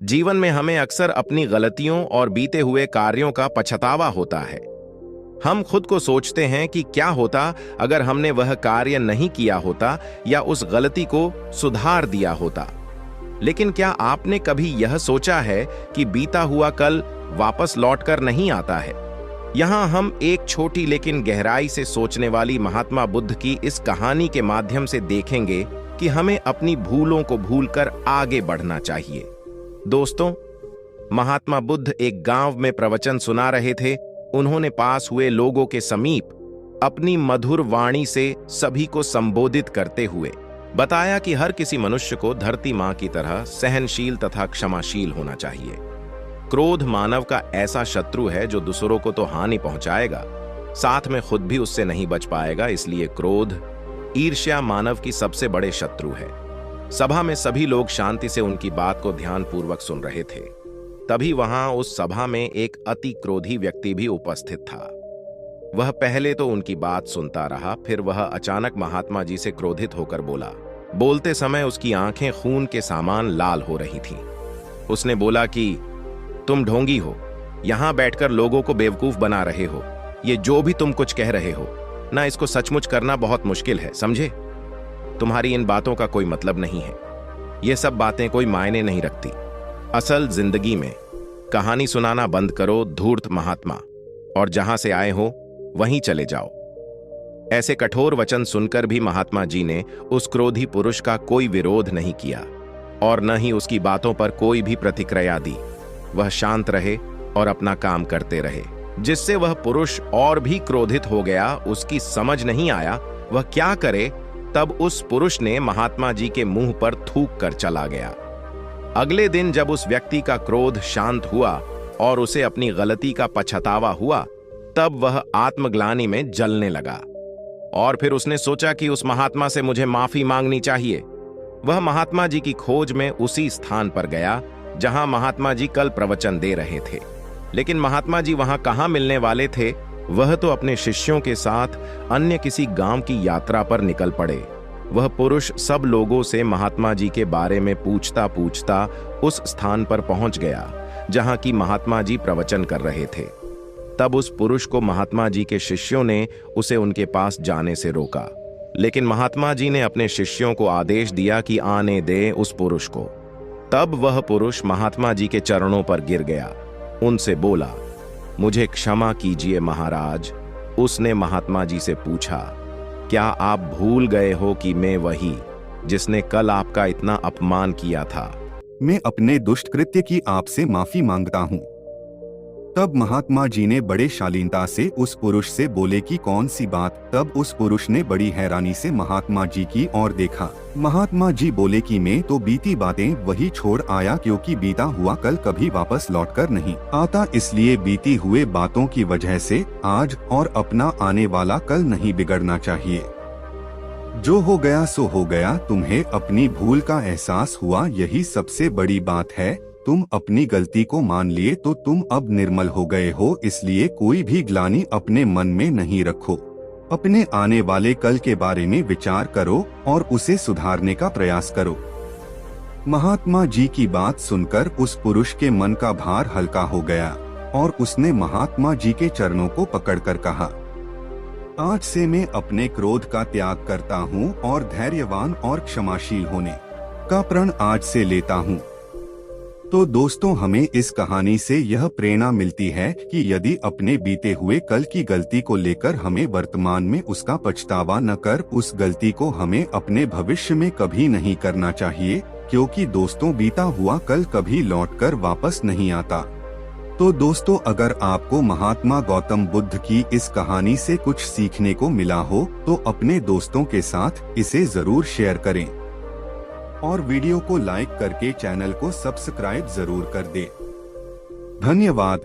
जीवन में हमें अक्सर अपनी गलतियों और बीते हुए कार्यों का पछतावा होता है। हम खुद को सोचते हैं कि क्या होता अगर हमने वह कार्य नहीं किया होता या उस गलती को सुधार दिया होता। लेकिन क्या आपने कभी यह सोचा है कि बीता हुआ कल वापस लौटकर नहीं आता है? यहाँ हम एक छोटी लेकिन गहराई से सोचने वाली महात्मा बुद्ध की इस कहानी के माध्यम से देखेंगे कि हमें अपनी भूलों को भूलकर आगे बढ़ना चाहिए। दोस्तों, महात्मा बुद्ध एक गांव में प्रवचन सुना रहे थे। उन्होंने पास हुए लोगों के समीप अपनी मधुर वाणी से सभी को संबोधित करते हुए बताया कि हर किसी मनुष्य को धरती मां की तरह सहनशील तथा क्षमाशील होना चाहिए। क्रोध मानव का ऐसा शत्रु है जो दूसरों को तो हानि पहुंचाएगा, साथ में खुद भी उससे नहीं बच पाएगा। इसलिए क्रोध, ईर्ष्या मानव की सबसे बड़े शत्रु है। सभा में सभी लोग शांति से उनकी बात को ध्यानपूर्वक सुन रहे थे। तभी वहां उस सभा में एक अति क्रोधी व्यक्ति भी उपस्थित था। वह पहले तो उनकी बात सुनता रहा, फिर वह अचानक महात्मा जी से क्रोधित होकर बोला। बोलते समय उसकी आंखें खून के समान लाल हो रही थीं। उसने बोला कि तुम ढोंगी हो, यहां बैठकर लोगों को बेवकूफ बना रहे हो। ये जो भी तुम कुछ कह रहे हो ना, इसको सचमुच करना बहुत मुश्किल है, समझे? तुम्हारी इन बातों का कोई मतलब नहीं है। ये सब बातें कोई मायने नहीं रखती। असल जिंदगी में कहानी सुनाना बंद करो धूर्त महात्मा, और जहां से आए हो वहीं चले जाओ। ऐसे कठोर वचन सुनकर भी महात्मा जी ने उस क्रोधी पुरुष का कोई विरोध नहीं किया और न ही उसकी बातों पर कोई भी प्रतिक्रिया दी। वह शांत रहे और अपना काम करते रहे, जिससे वह पुरुष और भी क्रोधित हो गया। उसकी समझ नहीं आया वह क्या करे। तब उस पुरुष ने महात्मा जी के मुंह पर थूक कर चला गया। अगले दिन जब उस व्यक्ति का क्रोध शांत हुआ और उसे अपनी गलती का पछतावा हुआ, तब वह आत्मग्लानि में जलने लगा और फिर उसने सोचा कि उस महात्मा से मुझे माफी मांगनी चाहिए। वह महात्मा जी की खोज में उसी स्थान पर गया जहां महात्मा जी कल प्रवचन दे रहे थे। लेकिन महात्मा जी वहां कहां मिलने वाले थे? वह तो अपने शिष्यों के साथ अन्य किसी गांव की यात्रा पर निकल पड़े। वह पुरुष सब लोगों से महात्मा जी के बारे में पूछता पूछता उस स्थान पर पहुंच गया जहां की महात्मा जी प्रवचन कर रहे थे। तब उस पुरुष को महात्मा जी के शिष्यों ने उसे उनके पास जाने से रोका, लेकिन महात्मा जी ने अपने शिष्यों को आदेश दिया कि आने दे उस पुरुष को। तब वह पुरुष महात्मा जी के चरणों पर गिर गया। उनसे बोला, मुझे क्षमा कीजिए महाराज। उसने महात्मा जी से पूछा, क्या आप भूल गए हो कि मैं वही जिसने कल आपका इतना अपमान किया था? मैं अपने दुष्ट कृत्य की आपसे माफी मांगता हूँ। तब महात्मा जी ने बड़े शालीनता से उस पुरुष से बोले कि कौन सी बात? तब उस पुरुष ने बड़ी हैरानी से महात्मा जी की ओर देखा। महात्मा जी बोले कि मैं तो बीती बातें वही छोड़ आया, क्योंकि बीता हुआ कल कभी वापस लौटकर नहीं आता। इसलिए बीती हुए बातों की वजह से आज और अपना आने वाला कल नहीं बिगड़ना चाहिए। जो हो गया सो हो गया। तुम्हें अपनी भूल का एहसास हुआ, यही सबसे बड़ी बात है। तुम अपनी गलती को मान लिए तो तुम अब निर्मल हो गए हो। इसलिए कोई भी ग्लानि अपने मन में नहीं रखो। अपने आने वाले कल के बारे में विचार करो और उसे सुधारने का प्रयास करो। महात्मा जी की बात सुनकर उस पुरुष के मन का भार हल्का हो गया और उसने महात्मा जी के चरणों को पकड़कर कहा, आज से मैं अपने क्रोध का त्याग करता हूँ और धैर्यवान और क्षमाशील होने का प्रण आज से लेता हूँ। तो दोस्तों, हमें इस कहानी से यह प्रेरणा मिलती है कि यदि अपने बीते हुए कल की गलती को लेकर हमें वर्तमान में उसका पछतावा न कर, उस गलती को हमें अपने भविष्य में कभी नहीं करना चाहिए, क्योंकि दोस्तों बीता हुआ कल कभी लौटकर वापस नहीं आता। तो दोस्तों, अगर आपको महात्मा गौतम बुद्ध की इस कहानी से कुछ सीखने को मिला हो तो अपने दोस्तों के साथ इसे जरूर शेयर करें और वीडियो को लाइक करके चैनल को सब्सक्राइब जरूर कर दें। धन्यवाद।